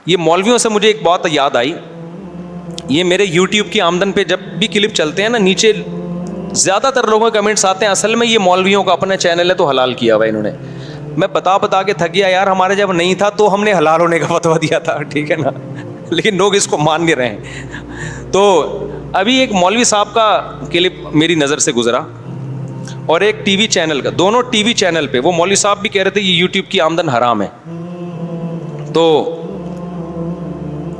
یہ مولویوں سے مجھے ایک بات یاد آئی, یہ میرے یوٹیوب کی آمدن پہ جب بھی کلپ چلتے ہیں نا, نیچے زیادہ تر لوگوں کے کمنٹس آتے ہیں اصل میں یہ مولویوں کا اپنا چینل ہے تو حلال کیا ہوا انہوں نے. میں بتا کے تھک گیا یار, ہمارے جب نہیں تھا تو ہم نے حلال ہونے کا فتویٰ دیا تھا, ٹھیک ہے نا, لیکن لوگ اس کو مان نہیں رہے ہیں. تو ابھی ایک مولوی صاحب کا کلپ میری نظر سے گزرا اور ایک ٹی وی چینل کا, دونوں ٹی وی چینل پہ وہ مولوی صاحب بھی کہہ رہے تھے یہ یوٹیوب کی آمدن حرام ہے. تو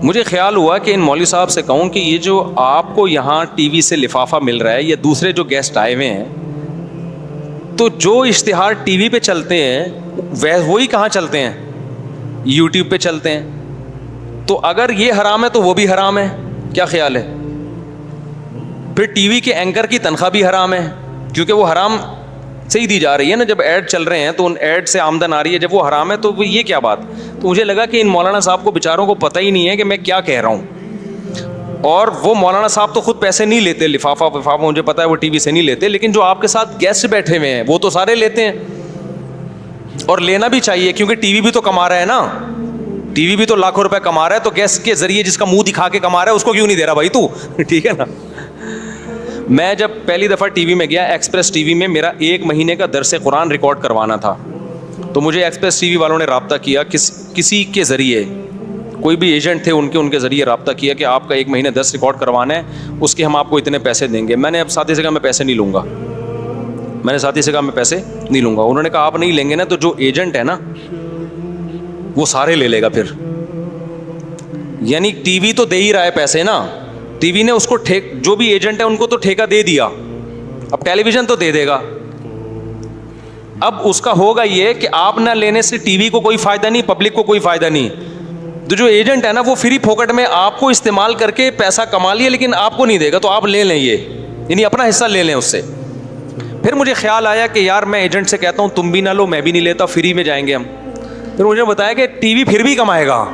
مجھے خیال ہوا کہ ان مولوی صاحب سے کہوں کہ یہ جو آپ کو یہاں ٹی وی سے لفافہ مل رہا ہے یا دوسرے جو گیسٹ آئے ہوئے ہیں, تو جو اشتہار ٹی وی پہ چلتے ہیں وہی کہاں چلتے ہیں, یوٹیوب پہ چلتے ہیں. تو اگر یہ حرام ہے تو وہ بھی حرام ہے, کیا خیال ہے؟ پھر ٹی وی کے اینکر کی تنخواہ بھی حرام ہے, کیونکہ وہ حرام سے ہی دی جا رہی ہے نا, جب ایڈ چل رہے ہیں تو ان ایڈ سے آمدن آ رہی ہے, جب وہ حرام ہے تو یہ کیا بات. تو مجھے لگا کہ ان مولانا صاحب کو بیچاروں کو پتہ ہی نہیں ہے کہ میں کیا کہہ رہا ہوں. اور وہ مولانا صاحب تو خود پیسے نہیں لیتے, لفافہ وفافہ مجھے پتا ہے وہ ٹی وی سے نہیں لیتے, لیکن جو آپ کے ساتھ گیسٹ بیٹھے ہوئے ہیں وہ تو سارے لیتے ہیں, اور لینا بھی چاہیے کیونکہ ٹی وی بھی تو کما رہا ہے نا, ٹی وی بھی تو لاکھوں روپے کما رہا ہے, تو گیسٹ کے ذریعے جس کا منہ دکھا کے کما رہا ہے اس کو کیوں نہیں دے رہا بھائی تو, ٹھیک ہے نا. میں جب پہلی دفعہ ٹی وی میں گیا, ایکسپریس ٹی وی میں میرا 1 مہینے کا درس قرآن ریکارڈ کروانا تھا, تو مجھے ایکسپریس ٹی وی والوں نے رابطہ کیا, کسی کے ذریعے, کوئی بھی ایجنٹ تھے ان کے ذریعے رابطہ کیا کہ آپ کا 1 مہینے درس ریکارڈ کروانا ہے, اس کے ہم آپ کو اتنے پیسے دیں گے. میں نے اب ساتھی سے کہا میں پیسے نہیں لوں گا, میں پیسے نہیں لوں گا. انہوں نے کہا آپ نہیں لیں گے نا تو جو ایجنٹ ہے نا وہ سارے لے لے گا پھر, یعنی ٹی وی تو دے ہی رہا ہے پیسے نا, ٹی وی نے اس کو جو بھی ایجنٹ ہے ان کو تو ٹھیکہ دے دیا, اب ٹیلی ویژن تو دے دے گا. اب اس کا ہوگا یہ کہ آپ نہ لینے سے ٹی وی کو کوئی فائدہ نہیں, پبلک کو کوئی فائدہ نہیں. تو جو ایجنٹ ہے نا وہ فری پھوکٹ میں آپ کو استعمال کر کے پیسہ کما لیے, لیکن آپ کو نہیں دے گا, تو آپ لے لیں یہ, یعنی اپنا حصہ لے لیں اس سے. پھر مجھے خیال آیا کہ یار میں ایجنٹ سے کہتا ہوں تم بھی نہ لو میں بھی نہیں لیتا, فری میں جائیں گے ہم. پھر مجھے بتایا کہ ٹی وی پھر بھی کمائے گا.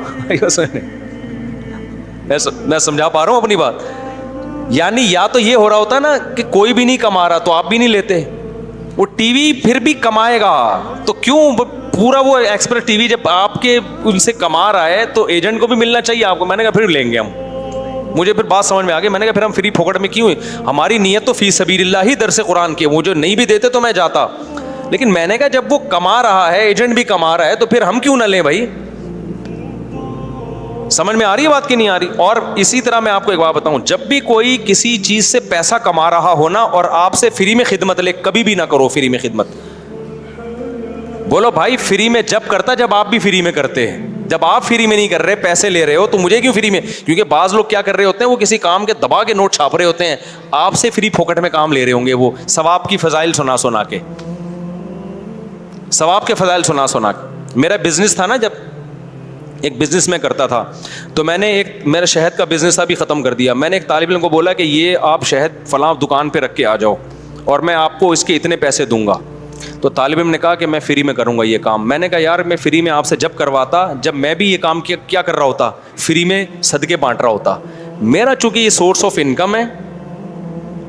میں سمجھا پا رہا ہوں اپنی بات, یعنی یا تو یہ ہو رہا ہوتا نا کہ کوئی بھی نہیں کما رہا تو آپ بھی نہیں لیتے, وہ ٹی وی پھر بھی کمائے گا, تو کیوں پورا وہ ایکسپریس ٹی وی جب آپ کے ان سے کما رہا ہے تو ایجنٹ کو بھی ملنا چاہیے آپ کو. میں نے کہا پھر لیں گے ہم. مجھے پھر بات سمجھ میں آ گئی, میں نے کہا پھر ہم فری پھوکٹ میں کیوں, ہماری نیت تو فی سبیل اللہ ہی درس قرآن کی, وہ جو نہیں بھی دیتے تو میں جاتا, لیکن میں نے کہا جب وہ کما رہا ہے, ایجنٹ بھی کما رہا ہے, تو پھر ہم کیوں نہ لیں بھائی. سمجھ میں آ رہی ہے بات کی نہیں آ رہی. اور اسی طرح میں آپ کو ایک بات بتاؤں, جب بھی کوئی کسی چیز سے پیسہ کما رہا ہو نا اور آپ سے فری میں خدمت لے, کبھی بھی نہ کرو فری میں خدمت. بولو بھائی فری میں جب کرتا جب آپ بھی فری میں کرتے ہیں, جب آپ فری میں نہیں کر رہے پیسے لے رہے ہو تو مجھے کیوں فری میں. کیونکہ بعض لوگ کیا کر رہے ہوتے ہیں, وہ کسی کام کے دبا کے نوٹ چھاپ رہے ہوتے ہیں, آپ سے فری پھوکٹ میں کام لے رہے ہوں گے, وہ ثواب کی فضائل سنا سنا کے, ثواب کے فضائل سنا سنا کے. میرا بزنس تھا نا, جب ایک بزنس میں کرتا تھا, تو میں نے میرا شہد کا بزنس تھا بھی ختم کر دیا. میں نے ایک طالب علم کو بولا کہ یہ آپ شہد فلاں دکان پہ رکھ کے آ جاؤ اور میں آپ کو اس کے اتنے پیسے دوں گا. تو طالب علم نے کہا کہ میں فری میں کروں گا یہ کام. میں نے کہا یار میں فری میں آپ سے جب کرواتا, جب میں بھی یہ کام کیا کر رہا ہوتا, فری میں صدقے بانٹ رہا ہوتا. میرا چونکہ یہ سورس آف انکم ہے,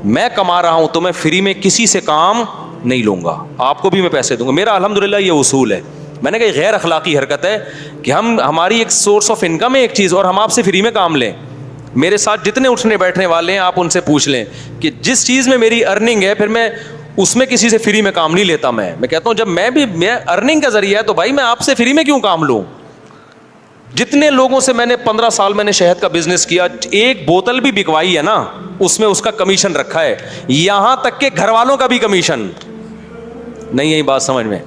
میں کما رہا ہوں, تو میں فری میں کسی سے کام نہیں لوں گا, آپ کو بھی میں پیسے دوں گا. میرا الحمدللہ یہ اصول ہے. میں نے کہا غیر اخلاقی حرکت ہے کہ ہماری ایک سورس آف انکم ہے ایک چیز, اور ہم آپ سے فری میں کام لیں. میرے ساتھ جتنے اٹھنے بیٹھنے والے ہیں آپ ان سے پوچھ لیں کہ جس چیز میں میری ارننگ ہے, پھر میں اس میں کسی سے فری میں کام نہیں لیتا. میں کہتا ہوں جب میں ارننگ کا ذریعہ ہے تو بھائی میں آپ سے فری میں کیوں کام لوں. جتنے لوگوں سے میں نے 15 سال میں نے شہد کا بزنس کیا, ایک بوتل بھی بکوائی ہے نا اس میں اس کا کمیشن رکھا ہے, یہاں تک کہ گھر والوں کا بھی کمیشن. نہیں یہی بات سمجھ میں.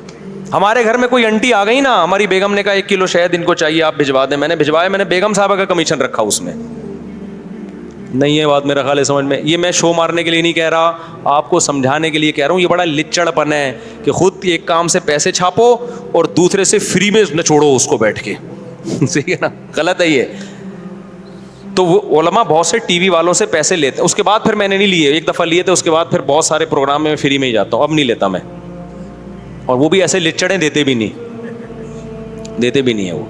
ہمارے گھر میں کوئی انٹی آ گئی نا, ہماری بیگم نے کہا 1 کلو شہد ان کو چاہیے آپ بھجوا دیں, میں نے بھجوایا, میں نے بیگم صاحبہ کا کمیشن رکھا اس میں. نہیں یہ بات میرا خیال ہے سمجھ میں. یہ میں شو مارنے کے لیے نہیں کہہ رہا, آپ کو سمجھانے کے لیے کہہ رہا ہوں. یہ بڑا لچڑ پن ہے کہ خود ایک کام سے پیسے چھاپو اور دوسرے سے فری میں نچوڑو اس کو بیٹھ کے, ٹھیک ہے نا, غلط ہے یہ. تو وہ علماء بہت سے ٹی وی والوں سے پیسے لیتے ہیں, اس کے بعد پھر میں نے نہیں لیے, 1 دفعہ لیے تھے, اس کے بعد پھر بہت سارے پروگرام میں فری میں ہی جاتا ہوں, اب نہیں لیتا میں. اور وہ بھی ایسے لچڑیں دیتے بھی نہیں ہے وہ,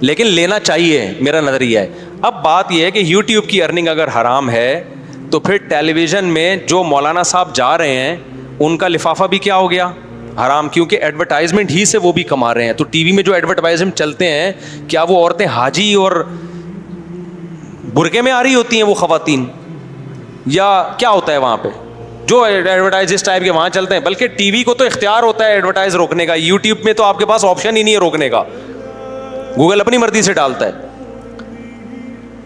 لیکن لینا چاہیے, میرا نظریہ ہے. اب بات یہ ہے کہ یوٹیوب کی ارننگ اگر حرام ہے تو پھر ٹیلی ویژن میں جو مولانا صاحب جا رہے ہیں ان کا لفافہ بھی کیا ہو گیا, حرام, کیونکہ ایڈورٹائزمنٹ ہی سے وہ بھی کما رہے ہیں. تو ٹی وی میں جو ایڈورٹائزمنٹ چلتے ہیں, کیا وہ عورتیں حاجی اور برقعے میں آ رہی ہوتی ہیں وہ خواتین, یا کیا ہوتا ہے وہاں پہ جو ایڈورٹائز اس ٹائپ کے وہاں چلتے ہیں؟ بلکہ ٹی وی کو تو اختیار ہوتا ہے ایڈورٹائز روکنے کا, یوٹیوب میں تو آپ کے پاس آپشن ہی نہیں ہے روکنے کا, گوگل اپنی مرضی سے ڈالتا ہے.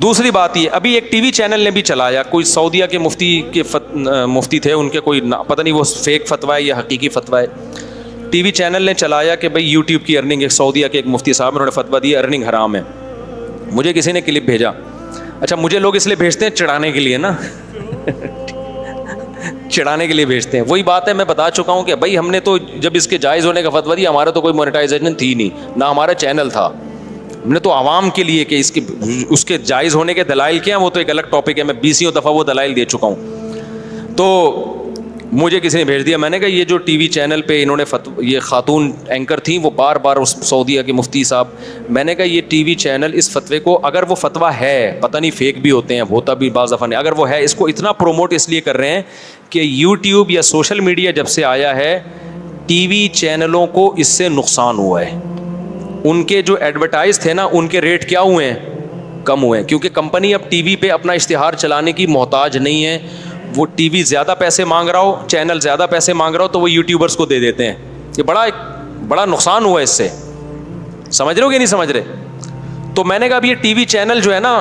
دوسری بات یہ, ابھی ایک ٹی وی چینل نے بھی چلایا, کوئی سعودیہ کے مفتی تھے, ان کے کوئی پتہ نہیں وہ فیک فتویٰ ہے یا حقیقی فتویٰ ہے, ٹی وی چینل نے چلایا کہ بھائی یوٹیوب کی ارننگ, ایک سعودیہ کے ایک مفتی صاحب انہوں نے فتویٰ دیا ارننگ حرام ہے. مجھے کسی نے کلپ بھیجا, اچھا مجھے لوگ اس لیے بھیجتے ہیں چڑھانے کے لیے نا چڑھانے کے لیے بھیجتے ہیں. وہی بات ہے, میں بتا چکا ہوں کہ بھائی ہم نے تو جب اس کے جائز ہونے کا فتویٰ دیا, ہمارا تو کوئی مونیٹائزیشن تھی نہیں, نہ ہمارا چینل تھا, ہم نے تو عوام کے لیے کہ اس کے جائز ہونے کے دلائل کیا ہیں وہ تو ایک الگ ٹاپک ہے, میں 20 دفعہ وہ دلائل دے چکا ہوں. تو مجھے کسی نے بھیج دیا, میں نے کہا یہ جو ٹی وی چینل پہ انہوں نے یہ خاتون اینکر تھیں, وہ بار بار اس سعودیہ کے مفتی صاحب, میں نے کہا یہ ٹی وی چینل اس فتوے کو, اگر وہ فتویٰ ہے, پتہ نہیں فیک بھی ہوتے ہیں, ہوتا بھی بعض دفعہ نہیں, اگر وہ ہے, اس کو اتنا پروموٹ اس لیے کر رہے ہیں کہ یوٹیوب یا سوشل میڈیا جب سے آیا ہے ٹی وی چینلوں کو اس سے نقصان ہوا ہے. ان کے جو ایڈورٹائز تھے نا, ان کے ریٹ کیا ہوئے ہیں, کم ہوئے ہیں, کیونکہ کمپنی اب ٹی وی پہ اپنا اشتہار چلانے کی محتاج نہیں ہے. وہ ٹی وی زیادہ پیسے مانگ رہا ہو, چینل زیادہ پیسے مانگ رہا ہو, تو وہ یوٹیوبرس کو دے دیتے ہیں. یہ بڑا نقصان ہوا ہے اس سے, سمجھ رہے ہو کہ نہیں سمجھ رہے؟ تو میں نے کہا اب یہ ٹی وی چینل جو ہے نا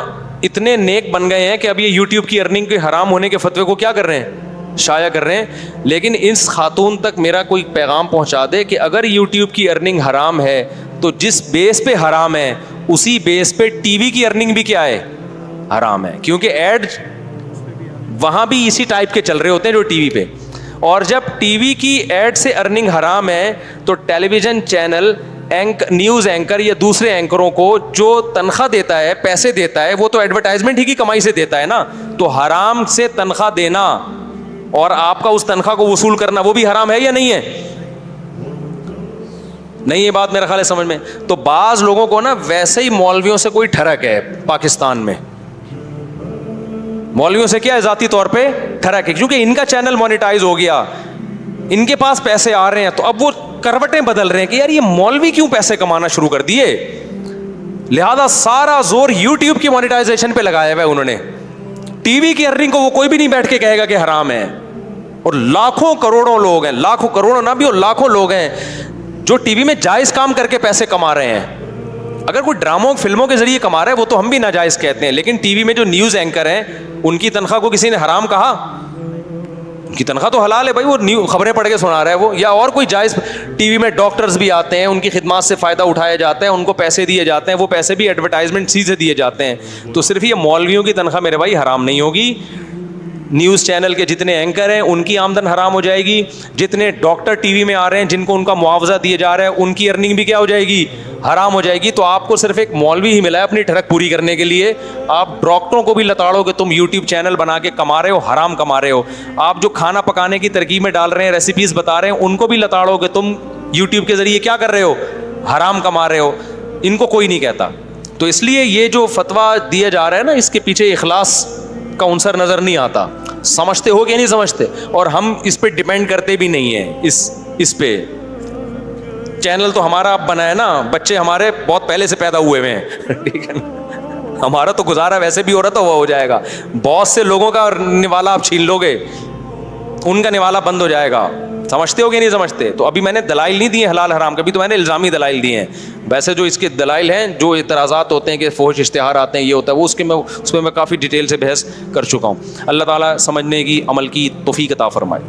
اتنے نیک بن گئے ہیں کہ اب یہ یوٹیوب کی ارننگ کے حرام ہونے کے فتوے کو کیا کر رہے ہیں, شائع کر رہے ہیں. لیکن اس خاتون تک میرا کوئی پیغام پہنچا دے کہ اگر یوٹیوب کی ارننگ حرام ہے تو جس بیس پہ حرام ہے اسی بیس پہ ٹی وی کی ارننگ بھی کیا ہے, حرام ہے. کیونکہ ایڈ وہاں بھی اسی ٹائپ کے چل رہے ہوتے ہیں جو ٹی وی پہ. اور جب ٹی وی کی ایڈ سے ارننگ حرام ہے تو ٹیلی ویژن چینل نیوز اینکر یا دوسرے اینکروں کو جو تنخواہ دیتا ہے, پیسے دیتا ہے, وہ تو ایڈورٹائزمنٹ ہی کی کمائی سے دیتا ہے نا. تو حرام سے تنخواہ دینا اور آپ کا اس تنخواہ کو وصول کرنا وہ بھی حرام ہے یا نہیں ہے؟ نہیں, یہ بات میرا خیال ہے سمجھ میں. تو بعض لوگوں کو نا ویسے ہی مولویوں سے کوئی ٹھڑک ہے پاکستان میں, مولویوں سے کیا ہے ذاتی طور پہ ٹھڑک ہے, کیونکہ ان کا چینل مونیٹائز ہو گیا, ان کے پاس پیسے آ رہے ہیں, تو اب وہ کروٹیں بدل رہے ہیں کہ یار یہ مولوی کیوں پیسے کمانا شروع کر دیے, لہذا سارا زور یوٹیوب کی مونیٹائزیشن پہ لگایا ہوا ہے انہوں نے. ٹی وی کی ارننگ کو وہ کوئی بھی نہیں بیٹھ کے کہے گا کہ حرام ہے. اور لاکھوں کروڑوں لوگ ہیں, لاکھوں کروڑوں نہ بھی, اور لاکھوں لوگ ہیں جو ٹی وی میں جائز کام کر کے پیسے کما رہے ہیں. اگر کوئی ڈراموں فلموں کے ذریعے کما رہا ہے وہ تو ہم بھی ناجائز کہتے ہیں, لیکن ٹی وی میں جو نیوز اینکر ہیں ان کی تنخواہ کو کسی نے حرام کہا؟ ان کی تنخواہ تو حلال ہے بھائی, وہ خبریں پڑھ کے سنا رہا ہے وہ, یا اور کوئی جائز. ٹی وی میں ڈاکٹرز بھی آتے ہیں, ان کی خدمات سے فائدہ اٹھایا جاتا ہے, ان کو پیسے دیے جاتے ہیں, وہ پیسے بھی ایڈورٹائزمنٹ سے دیے جاتے ہیں. تو صرف یہ مولویوں کی تنخواہ میرے بھائی حرام نہیں ہوگی, نیوز چینل کے جتنے اینکر ہیں ان کی آمدن حرام ہو جائے گی, جتنے ڈاکٹر ٹی وی میں آ رہے ہیں جن کو ان کا معاوضہ دیا جا رہا ہے ان کی ارننگ بھی کیا ہو جائے گی, حرام ہو جائے گی. تو آپ کو صرف ایک مولوی ہی ملا ہے اپنی ٹھڑک پوری کرنے کے لیے. آپ ڈاکٹروں کو بھی لتاڑو کہ تم یوٹیوب چینل بنا کے کما رہے ہو, حرام کما رہے ہو. آپ جو کھانا پکانے کی ترکیب میں ڈال رہے ہیں, ریسیپیز بتا رہے ہیں, ان کو بھی لتاڑو کہ تم یوٹیوب کے ذریعے کیا کر رہے ہو, حرام کما رہے ہو. ان کو کوئی نہیں کہتا. تو اس لیے یہ جو فتویٰ دیا جا رہا ہے نا, اس کے پیچھے اخلاص کا عنصر نظر نہیں آتا. سمجھتے ہو کہ نہیں سمجھتے؟ اور ہم اس پہ ڈیپینڈ کرتے بھی نہیں ہیں. اس پہ چینل تو ہمارا اب بنا ہے نا, بچے ہمارے بہت پہلے سے پیدا ہوئے ہوئے ہیں, ٹھیک ہے نا, ہمارا تو گزارا ویسے بھی ہو رہا تو وہ ہو جائے گا. بہت سے لوگوں کا نوالا آپ چھین لو گے, ان کا نوالا بند ہو جائے گا. سمجھتے ہو کہ نہیں سمجھتے؟ تو ابھی میں نے دلائل نہیں دیے حلال حرام, کبھی تو میں نے الزامی دلائل دیے ہیں. ویسے جو اس کے دلائل ہیں, جو اعتراضات ہوتے ہیں کہ فحش اشتہار آتے ہیں, یہ ہوتا ہے, وہ اس پہ میں کافی ڈیٹیل سے بحث کر چکا ہوں. اللہ تعالیٰ سمجھنے کی, عمل کی توفیق عطا فرمائے.